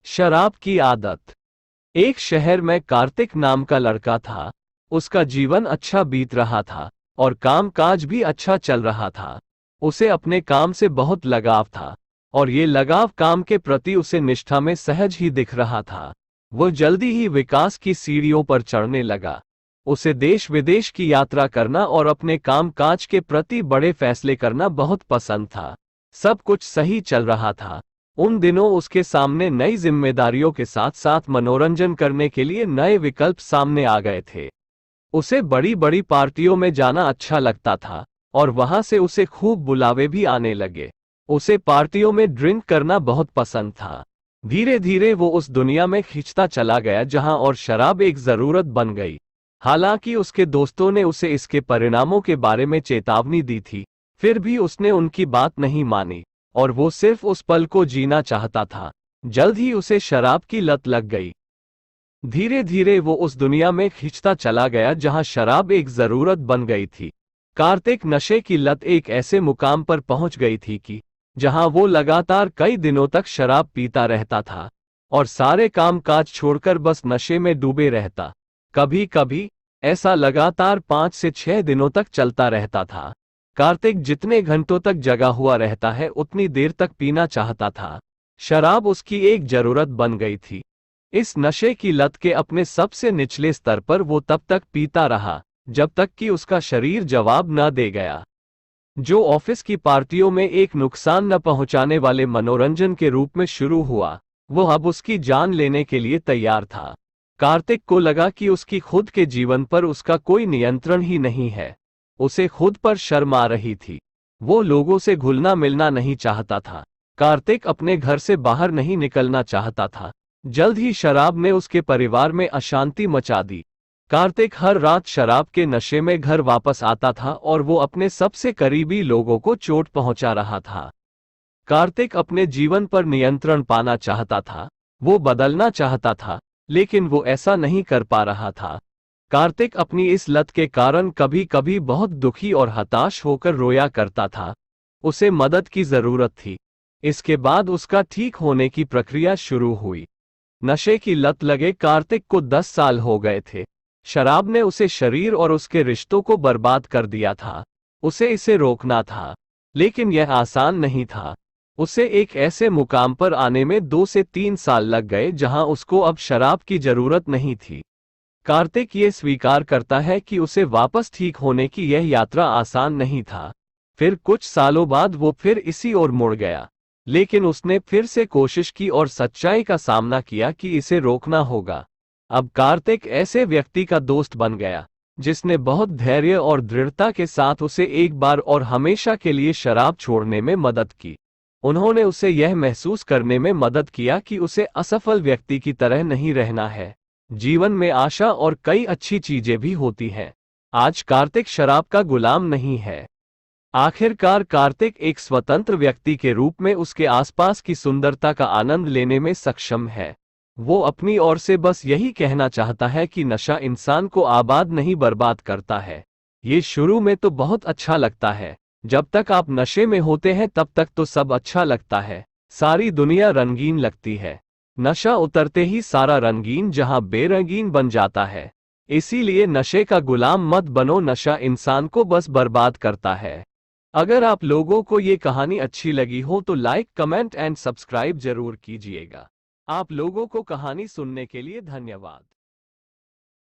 शराब की आदत। एक शहर में कार्तिक नाम का लड़का था। उसका जीवन अच्छा बीत रहा था और काम काज भी अच्छा चल रहा था। उसे अपने काम से बहुत लगाव था और ये लगाव काम के प्रति उसे निष्ठा में सहज ही दिख रहा था। वो जल्दी ही विकास की सीढ़ियों पर चढ़ने लगा। उसे देश विदेश की यात्रा करना और अपने काम काज के प्रति बड़े फैसले करना बहुत पसंद था। सब कुछ सही चल रहा था। उन दिनों उसके सामने नई जिम्मेदारियों के साथ साथ मनोरंजन करने के लिए नए विकल्प सामने आ गए थे। उसे बड़ी बड़ी पार्टियों में जाना अच्छा लगता था और वहां से उसे खूब बुलावे भी आने लगे। उसे पार्टियों में ड्रिंक करना बहुत पसंद था। धीरे धीरे वो उस दुनिया में खिंचता चला गया जहां और शराब एक जरूरत बन गई। हालांकि उसके दोस्तों ने उसे इसके परिणामों के बारे में चेतावनी दी थी, फिर भी उसने उनकी बात नहीं मानी और वो सिर्फ उस पल को जीना चाहता था। जल्द ही उसे शराब की लत लग गई। धीरे धीरे वो उस दुनिया में खिंचता चला गया जहां शराब एक जरूरत बन गई थी। कार्तिक नशे की लत एक ऐसे मुकाम पर पहुंच गई थी कि जहां वो लगातार कई दिनों तक शराब पीता रहता था और सारे काम काज छोड़कर बस नशे में डूबे रहता। कभी कभी ऐसा लगातार 5 से 6 दिनों तक चलता रहता था। कार्तिक जितने घंटों तक जगा हुआ रहता है उतनी देर तक पीना चाहता था। शराब उसकी एक जरूरत बन गई थी। इस नशे की लत के अपने सबसे निचले स्तर पर वो तब तक पीता रहा जब तक कि उसका शरीर जवाब न दे गया। जो ऑफिस की पार्टियों में एक नुकसान न पहुंचाने वाले मनोरंजन के रूप में शुरू हुआ, वो अब उसकी जान लेने के लिए तैयार था। कार्तिक को लगा कि उसकी खुद के जीवन पर उसका कोई नियंत्रण ही नहीं है। उसे खुद पर शर्म आ रही थी। वो लोगों से घुलना मिलना नहीं चाहता था। कार्तिक अपने घर से बाहर नहीं निकलना चाहता था। जल्द ही शराब ने उसके परिवार में अशांति मचा दी। कार्तिक हर रात शराब के नशे में घर वापस आता था और वो अपने सबसे करीबी लोगों को चोट पहुंचा रहा था। कार्तिक अपने जीवन पर नियंत्रण पाना चाहता था। वो बदलना चाहता था, लेकिन वो ऐसा नहीं कर पा रहा था। कार्तिक अपनी इस लत के कारण कभी कभी बहुत दुखी और हताश होकर रोया करता था। उसे मदद की जरूरत थी। इसके बाद उसका ठीक होने की प्रक्रिया शुरू हुई। नशे की लत लगे कार्तिक को 10 साल हो गए थे। शराब ने उसे शरीर और उसके रिश्तों को बर्बाद कर दिया था। उसे इसे रोकना था, लेकिन यह आसान नहीं था। उसे एक ऐसे मुकाम पर आने में 2 से 3 साल लग गए जहां उसको अब शराब की जरूरत नहीं थी। कार्तिक ये स्वीकार करता है कि उसे वापस ठीक होने की यह यात्रा आसान नहीं था। फिर कुछ सालों बाद वो फिर इसी ओर मुड़ गया, लेकिन उसने फिर से कोशिश की और सच्चाई का सामना किया कि इसे रोकना होगा। अब कार्तिक ऐसे व्यक्ति का दोस्त बन गया जिसने बहुत धैर्य और दृढ़ता के साथ उसे एक बार और हमेशा के लिए शराब छोड़ने में मदद की। उन्होंने उसे यह महसूस करने में मदद किया कि उसे असफल व्यक्ति की तरह नहीं रहना है। जीवन में आशा और कई अच्छी चीजें भी होती हैं। आज कार्तिक शराब का गुलाम नहीं है। आखिरकार कार्तिक एक स्वतंत्र व्यक्ति के रूप में उसके आसपास की सुंदरता का आनंद लेने में सक्षम है। वो अपनी ओर से बस यही कहना चाहता है कि नशा इंसान को आबाद नहीं बर्बाद करता है। ये शुरू में तो बहुत अच्छा लगता है। जब तक आप नशे में होते हैं तब तक तो सब अच्छा लगता है, सारी दुनिया रंगीन लगती है। नशा उतरते ही सारा रंगीन जहां बेरंगीन बन जाता है। इसीलिए नशे का गुलाम मत बनो, नशा इंसान को बस बर्बाद करता है। अगर आप लोगों को ये कहानी अच्छी लगी हो तो लाइक, कमेंट एंड सब्सक्राइब जरूर कीजिएगा। आप लोगों को कहानी सुनने के लिए धन्यवाद।